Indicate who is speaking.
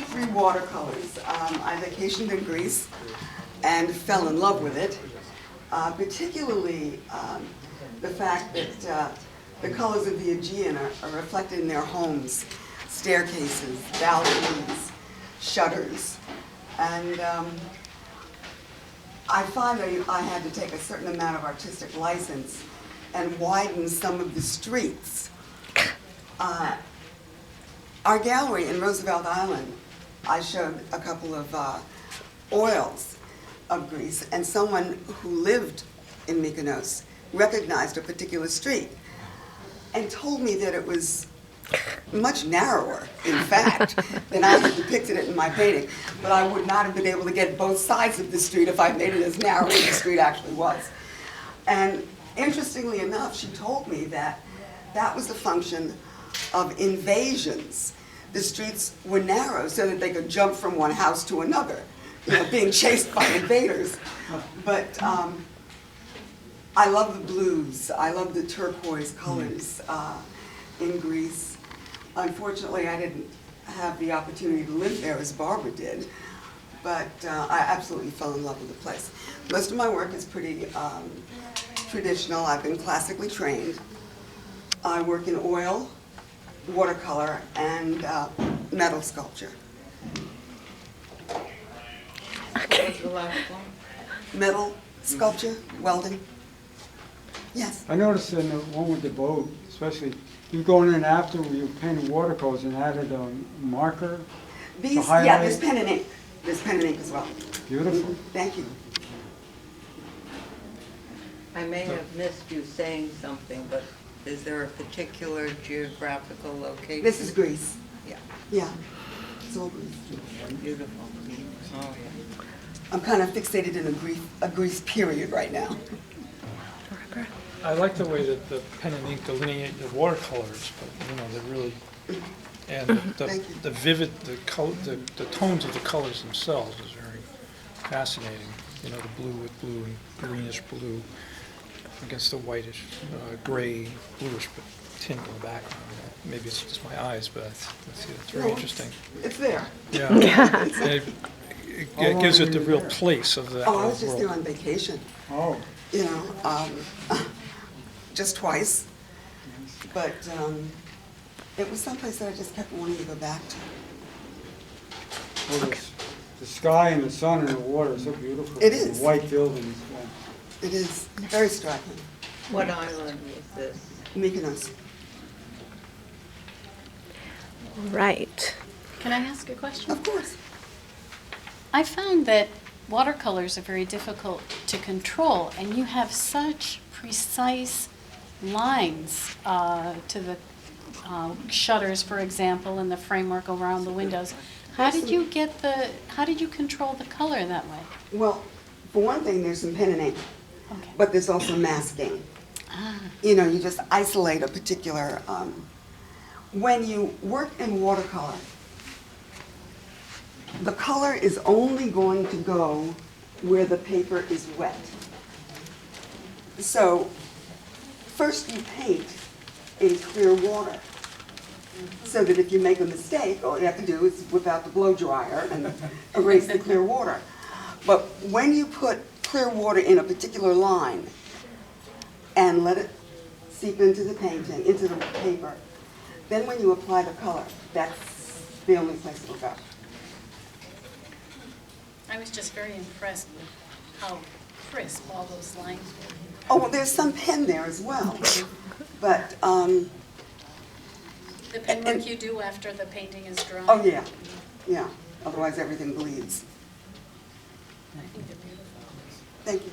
Speaker 1: 33 watercolors. I vacationed in Greece and fell in love with it, particularly the fact that the colors of the Aegean are reflected in their homes, staircases, balconies, shutters. And I find that I had to take a certain amount of artistic license and widen some of the streets. Our gallery in Roosevelt Island, I showed a couple of oils of Greece, and someone who lived in Mykonos recognized a particular street and told me that it was much narrower, in fact, than I had depicted it in my painting. But I would not have been able to get both sides of the street if I made it as narrow as the street actually was. And interestingly enough, she told me that that was the function of invasions. The streets were narrow so that they could jump from one house to another, you know, being chased by invaders. But I love the blues. I love the turquoise colors in Greece. Unfortunately, I didn't have the opportunity to live there as Barbara did, but I absolutely fell in love with the place. Most of my work is pretty traditional. I've been classically trained. I work in oil, watercolor, and metal sculpture.
Speaker 2: Okay. What's the last one?
Speaker 1: Metal sculpture, welding. Yes.
Speaker 3: I noticed in the one with the boat, especially, you going in after you painted watercolors and added a marker.
Speaker 1: These,
Speaker 3: to highlight.
Speaker 1: yeah, there's pen and ink. There's pen and ink as well.
Speaker 3: Beautiful.
Speaker 1: Thank you.
Speaker 2: I may have missed you saying something, but is there a particular geographical location?
Speaker 1: This is Greece.
Speaker 2: Yeah,
Speaker 1: Yeah, it's all Greece.
Speaker 2: beautiful. Oh, yeah.
Speaker 1: I'm kind of fixated in a Greece period right now.
Speaker 4: I like the way that the pen and ink delineate the watercolors, but, you know, they're really, and
Speaker 1: Thank you.
Speaker 4: the vivid, the tones of the colors themselves is very fascinating. You know, the blue with blue and greenish blue against the whitish, gray, bluish tint in the background. Maybe it's just my eyes, but it's very
Speaker 1: No,
Speaker 4: interesting.
Speaker 1: It's there.
Speaker 4: Yeah. And it gives it the real place of the
Speaker 1: Oh, I was just
Speaker 4: world.
Speaker 1: there on vacation,
Speaker 3: Oh,
Speaker 1: you know, just twice. But it was someplace that I just kept wanting to go back to.
Speaker 3: well, the sky and the sun and the water is so beautiful.
Speaker 1: It is.
Speaker 3: The white buildings. Yeah.
Speaker 1: It is very striking.
Speaker 2: What island is this?
Speaker 1: Mykonos.
Speaker 5: Right.
Speaker 6: Can I ask a question?
Speaker 1: Of course.
Speaker 6: I found that watercolors are very difficult to control, and you have such precise lines to the shutters, for example, and the framework around the windows. How did you control the color that way?
Speaker 1: Well, for one thing, there's some pen and ink,
Speaker 6: Okay.
Speaker 1: but there's also masking. You know, you just isolate a particular, when you work in watercolor, the color is only going to go where the paper is wet. So, first you paint in clear water, so that if you make a mistake, all you have to do is whip out the blow dryer and erase the clear water. But when you put clear water in a particular line and let it seep into the painting, into the paper, then when you apply the color, that's the only place it'll go.
Speaker 6: I was just very impressed with how crisp all those lines were.
Speaker 1: Oh, well, there's some pen there as well, but,
Speaker 6: The pen work you do after the painting is dry.
Speaker 1: oh, yeah, otherwise everything bleeds.
Speaker 6: I think they're beautiful.
Speaker 1: Thank you.